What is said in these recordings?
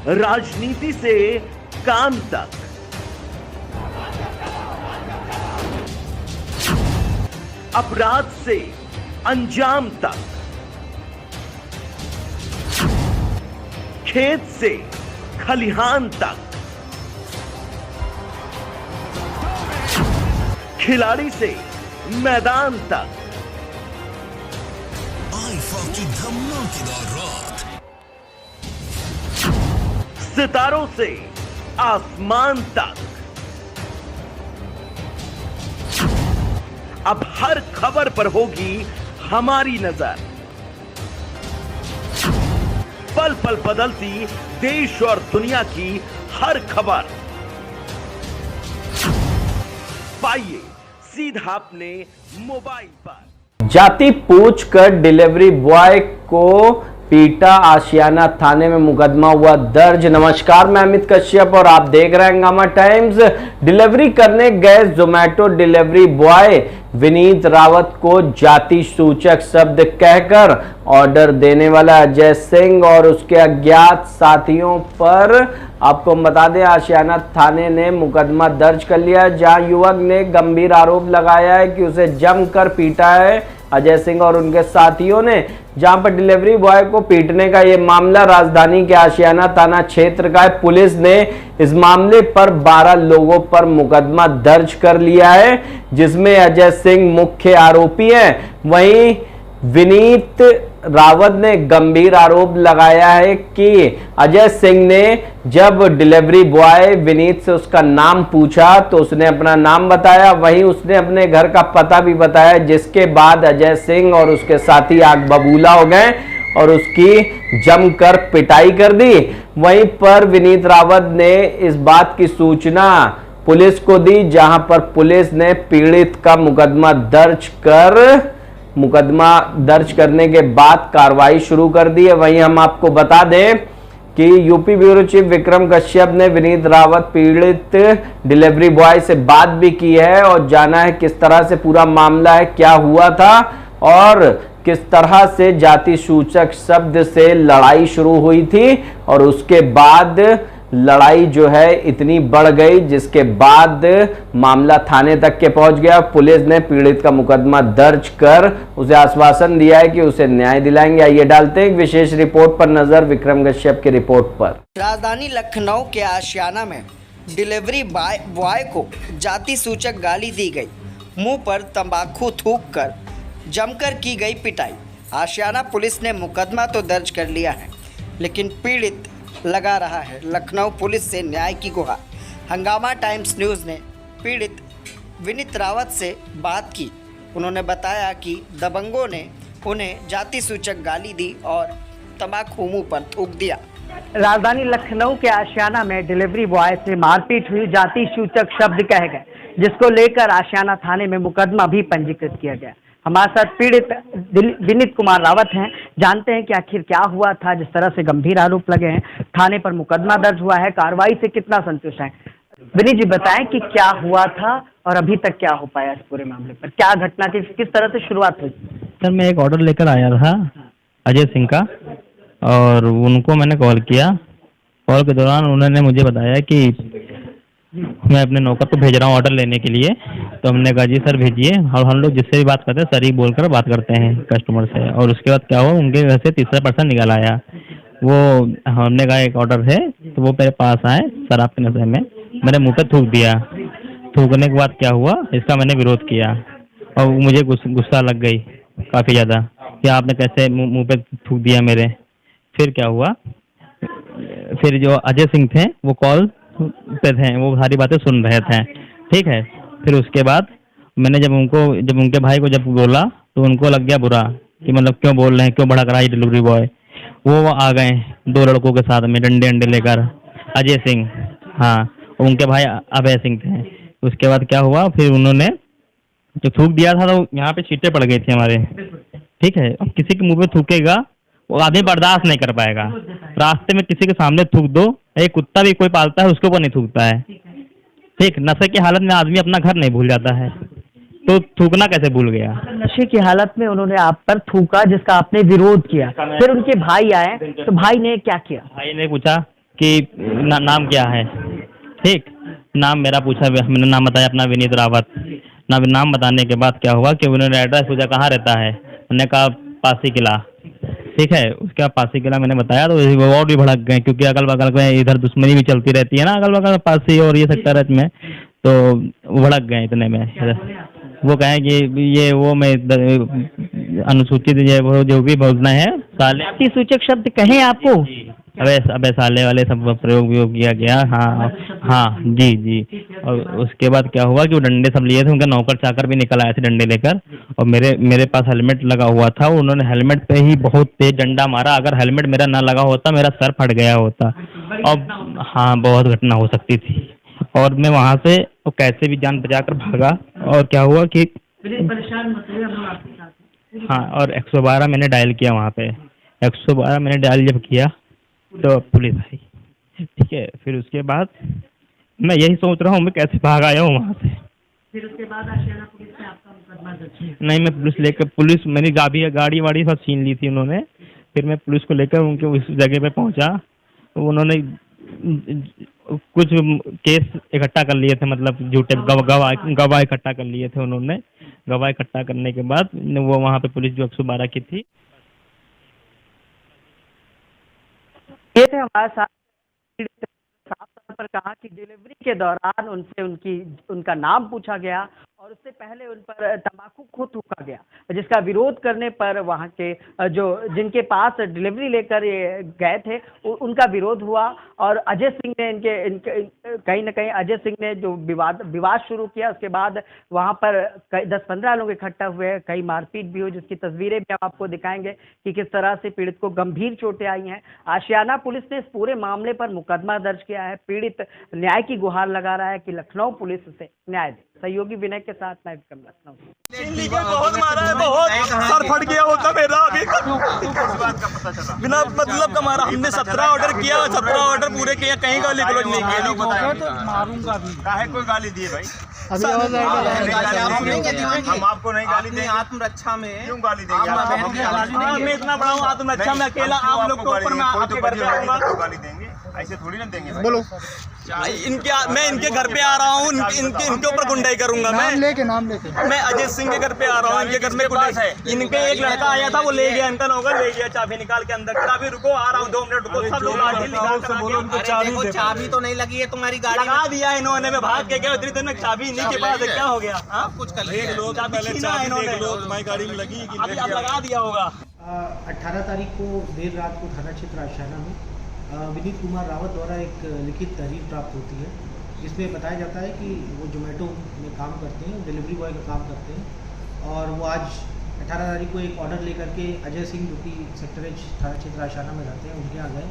राजनीति से काम तक, अपराध से अंजाम तक, खेत से खलिहान तक, खिलाड़ी से मैदान तक, आईफा की धमाकेदार रात, सितारों से आसमान तक, अब हर खबर पर होगी हमारी नजर। पल पल बदलती देश और दुनिया की हर खबर पाइए सीधा अपने मोबाइल पर। जाति पूछकर डिलीवरी बॉय को पीटा, आशियाना थाने में मुकदमा हुआ दर्ज। नमस्कार, मैं अमित कश्यप और आप देख रहे हैं हंगामा टाइम्स। डिलीवरी करने गए जोमेटो डिलीवरी बॉय विनीत रावत को जाति सूचक शब्द कहकर ऑर्डर देने वाला अजय सिंह और उसके अज्ञात साथियों पर आपको हम बता दें आशियाना थाने ने मुकदमा दर्ज कर लिया, जहां युवक ने गंभीर आरोप लगाया है कि उसे जमकर पीटा है अजय सिंह और उनके साथियों ने। जहां पर डिलीवरी बॉय को पीटने का यह मामला राजधानी के आशियाना थाना क्षेत्र का है। पुलिस ने इस मामले पर 12 लोगों पर मुकदमा दर्ज कर लिया है, जिसमें अजय सिंह मुख्य आरोपी हैं। वहीं विनीत रावत ने गंभीर आरोप लगाया है कि अजय सिंह ने जब डिलीवरी बॉय विनीत से उसका नाम पूछा तो उसने अपना नाम बताया, वहीं उसने अपने घर का पता भी बताया, जिसके बाद अजय सिंह और उसके साथी आग बबूला हो गए और उसकी जमकर पिटाई कर दी। वहीं पर विनीत रावत ने इस बात की सूचना पुलिस को दी, जहां पर पुलिस ने पीड़ित का मुकदमा दर्ज करने के बाद कार्रवाई शुरू कर दी है। वहीं हम आपको बता दें कि UP bureau chief Vikram Kashyap ने विनीत रावत पीड़ित डिलीवरी बॉय से बात भी की है और जाना है किस तरह से पूरा मामला है, क्या हुआ था और किस तरह से जाति सूचक शब्द से लड़ाई शुरू हुई थी और उसके बाद लड़ाई जो है इतनी बढ़ गई, जिसके बाद मामला थाने तक के पहुंच गया। पुलिस ने पीड़ित का मुकदमा दर्ज कर उसे आश्वासन दिया है कि उसे न्याय दिलाएंगे। आइए डालते हैं एक विशेष रिपोर्ट पर नजर, विक्रम कश्यप की रिपोर्ट पर। राजधानी लखनऊ के आशियाना में डिलीवरी बॉय को जाति सूचक गाली दी गई, मुंह पर तंबाकू थूक कर जमकर की गई पिटाई। आशियाना पुलिस ने मुकदमा तो दर्ज कर लिया है, लेकिन पीड़ित लगा रहा है लखनऊ पुलिस से न्याय की गुहार। हंगामा टाइम्स न्यूज़ ने पीड़ित विनीत रावत से बात की। उन्होंने बताया कि दबंगों ने उन्हें जाति सूचक गाली दी और तंबाकू मुंह पर थूक दिया। राजधानी लखनऊ के आशियाना में डिलीवरी बॉय से मारपीट हुई, जाति सूचक शब्द कहे गए, जिसको लेकर आशियाना थाने में मुकदमा भी पंजीकृत किया गया। हमारे साथ पीड़ित विनीत कुमार रावत हैं, जानते हैं कि आखिर क्या हुआ था, जिस तरह से गंभीर आरोप लगे हैं, थाने पर मुकदमा दर्ज हुआ है, कार्रवाई से कितना संतुष्ट हैं? विनीत जी बताएं कि क्या हुआ था और अभी तक क्या हो पाया इस पूरे मामले पर, क्या घटना थी, किस तरह से शुरुआत हुई? सर, मैं एक ऑर्डर लेकर आया था अजय सिंह का और उनको मैंने कॉल किया। कॉल के दौरान उन्होंने मुझे बताया कि मैं अपने नौकर को भेज रहा हूँ ऑर्डर लेने के लिए। तो हमने कहा जी सर भेजिए, और हम लोग जिससे भी बात करते हैं सर ही बोलकर बात करते हैं कस्टमर से। और उसके बाद क्या हुआ, उनके घर से तीसरा पर्सन निकल आया। वो हमने कहा एक ऑर्डर है, तो वो मेरे पास आए शराब के नशे में, मैंने मुँह पे थूक दिया। थूकने के बाद क्या हुआ, इसका मैंने विरोध किया और मुझे गुस्सा लग गई काफ़ी ज़्यादा कि आपने कैसे मुँह पे थूक दिया मेरे। फिर क्या हुआ, फिर जो अजय सिंह थे वो कॉल पे थे, वो सारी बातें सुन रहे थे, ठीक है। फिर उसके बाद मैंने जब उनके भाई को जब बोला तो उनको लग गया बुरा कि मतलब क्यों बोल रहे हैं, क्यों भड़क रहा है डिलीवरी बॉय। वो आ गए 2 लड़कों के साथ में डंडे लेकर, अजय सिंह, हाँ, उनके भाई अभय सिंह थे। उसके बाद क्या हुआ, फिर उन्होंने जो थूक दिया था तो यहाँ पे छींटे पड़ गई थी हमारे, ठीक है। अब किसी के मुँह पे थूकेगा वो आदमी बर्दाश्त नहीं कर पाएगा। रास्ते में किसी के सामने थूक दो, एक कुत्ता भी कोई पालता है उसके ऊपर नहीं थूकता है, ठीक। नशे की हालत में आदमी अपना घर नहीं भूल जाता है, तो थूकना कैसे भूल गया? नशे की हालत में उन्होंने आप पर थूका, जिसका आपने विरोध किया। फिर उनके भाई आए तो भाई ने क्या किया? भाई ने पूछा कि नाम क्या है, ठीक। नाम मेरा पूछा, मैंने नाम बताया अपना विनीत रावत। नाम बताने के बाद क्या हुआ कि उन्होंने एड्रेस पूछा कहाँ रहता है, मैंने कहा पासी किला, ठीक है। उसके बाद पासी किला मैंने बताया तो वो और भी भड़क गए, क्योंकि अगल बगल में इधर दुश्मनी भी चलती रहती है ना, अगल बगल पासी और ये सेक्टर में, तो भड़क गए इतने में। वो कहें कि ये वो मैं अनुसूचित ये वो जो भी बोलना है साले जाति सूचक शब्द कहें आपको? अबे साले वाले सब प्रयोग किया गया। हाँ हाँ जी। और उसके बाद क्या हुआ कि वो डंडे सब लिए थे, उनका नौकर चाकर भी निकल आए थे डंडे लेकर, और मेरे पास हेलमेट लगा हुआ था, उन्होंने हेलमेट पे ही बहुत तेज डंडा मारा। अगर हेलमेट मेरा ना लगा होता मेरा सर फट गया होता, और हाँ बहुत घटना हो सकती थी। और मैं वहाँ से कैसे भी जान बचा कर भागा। और क्या हुआ कि हाँ, और 112 मैंने डायल किया वहाँ पे। 112 मैंने डायल जब किया तो पुलिस आई, ठीक है। फिर उसके बाद मैं यही सोच रहा हूँ मैं कैसे भाग आया हूँ वहाँ से। फिर उसके बाद आशियाना पुलिस ने आपका मुकदमा दर्ज किया? नहीं, मैं पुलिस मेरी गाड़ी वाड़ी सब छीन ली थी उन्होंने। फिर मैं पुलिस को लेकर उनके उस जगह पे पहुँचा, तो उन्होंने कुछ केस इकट्ठा कर लिए थे, मतलब झूठे गवाह इकट्ठा कर लिए थे उन्होंने। गवाह इकट्ठा करने के बाद वो वहाँ पे पुलिस जो 112 की थी, ये थे हमारे साथ। साफ तौर पर कहा कि डिलीवरी के दौरान उनसे उनका नाम पूछा गया और उससे पहले उन पर तंबाकू को थूका गया, जिसका विरोध करने पर वहां के जिनके पास डिलीवरी लेकर ये गए थे उनका विरोध हुआ। और अजय सिंह ने इनके कहीं ना कहीं अजय सिंह ने जो विवाद शुरू किया, उसके बाद वहां पर 10-15 लोग इकट्ठा हुए, कई मारपीट भी हुई, जिसकी तस्वीरें भी हम आपको दिखाएंगे कि किस तरह से पीड़ित को गंभीर चोटें आई हैं। आशियाना पुलिस ने इस पूरे मामले पर मुकदमा दर्ज किया है। पीड़ित न्याय की गुहार लगा रहा है कि लखनऊ पुलिस उसे न्याय दे। सहयोगी विनय के साथ मैं विक्रम, लखनऊ। बहुत मारा है, बहुत सर फट गया होता मेरा अभी बिना मतलब का मारा। हमने 17 ऑर्डर किया, 17 ऑर्डर पूरे किए, कहीं गाली गलौज नहीं किया। मारूंगा भी, काहे कोई गाली दिए भाई? अभी हम आपको नहीं गाली देंगे। आत्मरक्षा में क्यों गाली देंगे? मैं इतना बड़ा हूँ, आत्मरक्षा में अकेला आप लोग को ऊपर में आपके घर पे आऊंगा, गाली देंगे? ऐसे थोड़ी ना देंगे। बोलो मैं इनके घर पे आ रहा हूँ, इनके ऊपर गुंडाई करूंगा। नाम लेके मैं अजय सिंह के घर पे आ रहा हूँ, इनके घर में गुंडाई है। इनके एक लड़का आया था, वो ले गया, इनका नौकर ले गया चाबी निकाल के अंदर। चाबी रुको, आ रहा हूँ 2 मिनट रुको। सब लोग चाबी तो नहीं लगी है तुम्हारी गाड़ी? लगा दिया इन्होंने, मैं भाग के गया, इतनी देर में चाबी नहीं के पास क्या हो गया? कुछ कर तुम्हारी गाड़ी में लगी, अभी आप लगा दिया होगा। 18 तारीख को देर रात को थाना क्षेत्र आशियाना में विनीत कुमार रावत द्वारा एक लिखित तहरीर प्राप्त होती है, जिसमें बताया जाता है कि वो जोमेटो में काम करते हैं, डिलीवरी बॉय का काम करते हैं। और वो आज 18 तारीख को एक ऑर्डर लेकर के अजय सिंह, जो कि सेक्टर एच थाना क्षेत्र आशियाना में रहते हैं, उनके यहाँ गए।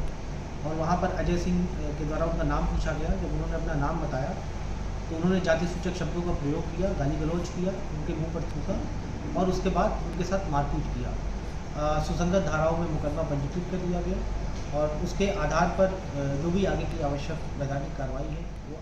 और वहाँ पर अजय सिंह के द्वारा उनका नाम पूछा गया। जब उन्होंने अपना नाम बताया तो उन्होंने जाति सूचक शब्दों का प्रयोग किया, गाली गलौज किया, उनके मुँह पर थूका और उसके बाद उनके साथ मारपीट किया। सुसंगत धाराओं में मुकदमा पंजीकृत कर दिया गया और उसके आधार पर जो भी आगे की आवश्यक वैधानिक कार्रवाई है वो